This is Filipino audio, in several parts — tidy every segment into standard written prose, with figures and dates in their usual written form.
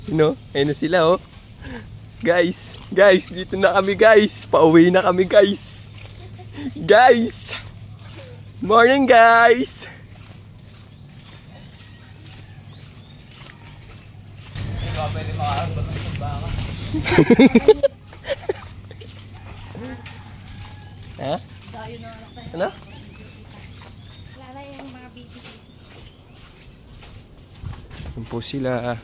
Ayun na sila oh. Guys, dito na kami guys. Pauwi na kami guys. Guys! Morning guys! Pwede makaharap ng baka. Ha? Ano? Wala yung mga baby. Yun po sila.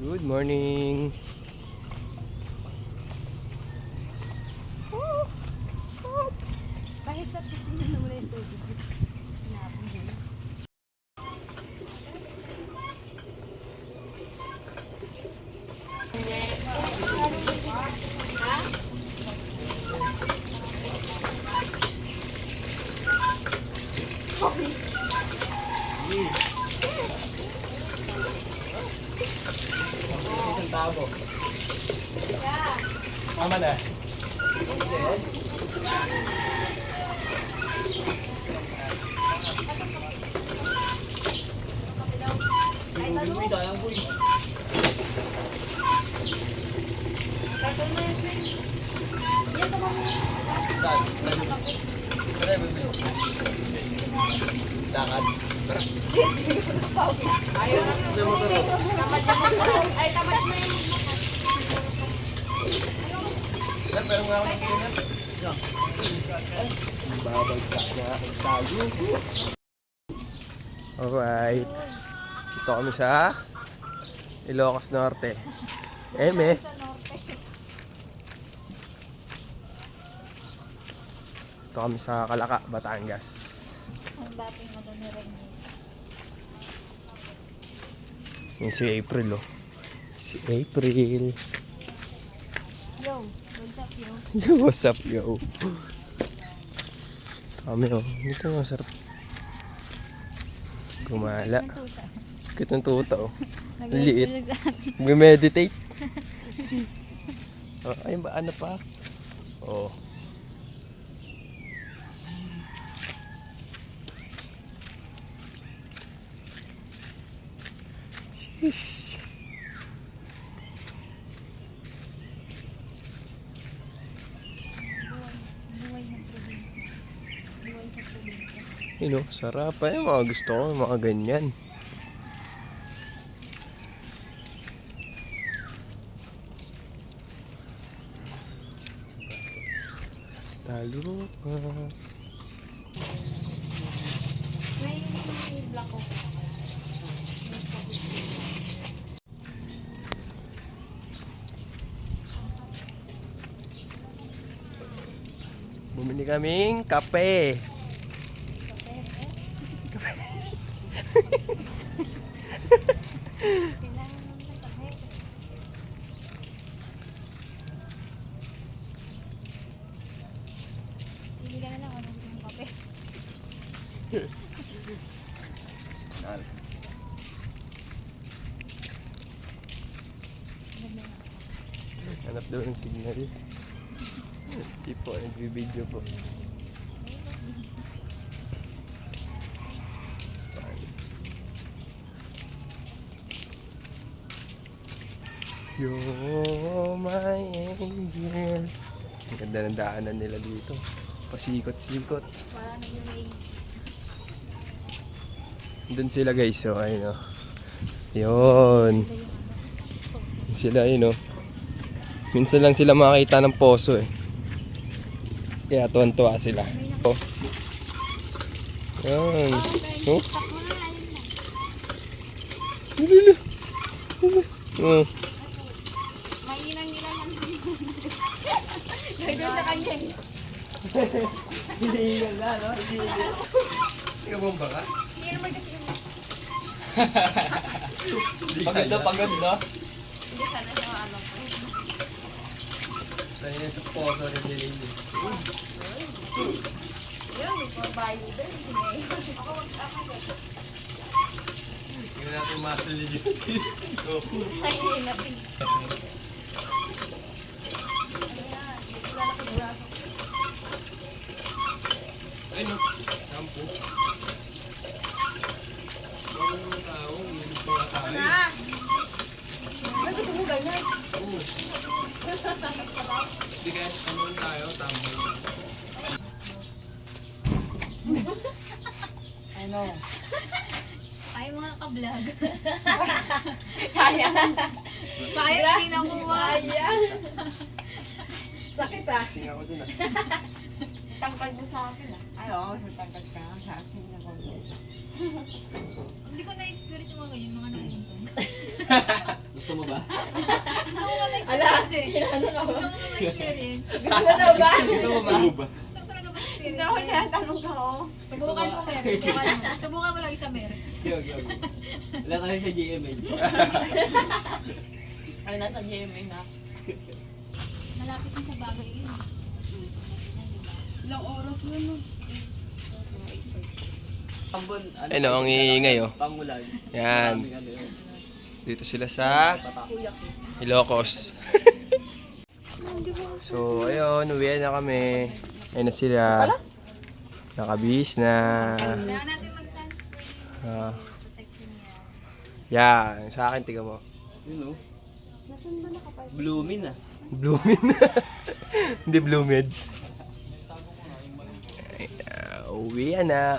Good morning. Kahit sa pisina na mula yung tubig. Sinapon din. Isang tabo. Tama na. Lakad. Ayaw na. Ay, tamad na yun. Pero nga ako nagkikinan. Babagsak na tayo. Alright. Dito kami sa Ilocos Norte. Eme. Dito kami sa Calaca, Batangas. Ang dating ano ni Ren. Yung si April oh. Si April. Yo, what's up, yo? What's up yo? Kami oh. Dito nga sarap. Gumala. Kitong tuta oh. Liit. Mag-meditate. Oh, ayun ba? Ano pa? Oh. Sheesh. Buhay ng probinsya. Buhay sa probinsya. Yun oh, sarap eh. Mga gusto ko, mga ganyan. Talo pa. May black ko. Bumili kaming kape. Kailangan naman ng kape. Hindi ka na lang ako ng kape. Hanap daw ng signal. Hindi po, nag-video po. You're my angel. Ang ganda ng daanan nila dito. Pasikot-sikot. Wala na yung race. Doon sila guys, so ayun o. Yun. Sila yun o. Minsan lang sila makakita ng poso eh. Kaya tuwan-tuwa sila. Oh. Yan. Oh. Lilo. Oh. Mainang-inang lang. Gagawin sa kanya. Hinihingal na, no? Hinihingal. Ikaw bomba ka? Hindi naman kasi yung... Pagod no? Hindi sana siya ano po. Dahil sa poso rin nila. Yun, may pabayo din. Ako, Hindi natin muscle yun. ay, napin. Ayan, wala na Ay, no. Shampoo. Mga tao, umiinis mga tao. Ano gusto mo ganyan? Oo. Hindi kaya ano tayo, tambo. Ano? Ay, mga ka-vlog. Sayang. Sayang, hindi nakuha. Sayang. Sakit ah. Kasing ako dun ah. Tangkad mo sa akin ah. Ay, oo, tangkad ka sa akin. Hindi ko na-experience yung mga ganyan, mga nakuntong. Gusto mo ba? Gusto ko nga ma-experience eh. Ano ka Gusto ba? ko nga ma-experience. Gusto mo daw ba? Gusto mo ba? Gusto ko talaga Hindi ma-experience. ako tinatanong ka oh. Subukan mo, Mer. Subukan mo. Subukan mo lang isa, Mer. Yo. Wala tayo sa GMA. Ay, nasa GMA na. Malapit na sa bagay yun. Ilang oras yun no? Ambon, Ayun, ang iingay, oh. Pangulag. Yan. Maraming ano yun. Dito sila sa Ilocos. So, ayun, uwi na kami. Ayun na sila. Nakabihis na. Kailangan natin mag-sunscreen. Ah. Yan, sa akin, tiga mo. Yun, oh. Blooming ah. Bloomin. Hindi Bloomeds. Uwi na.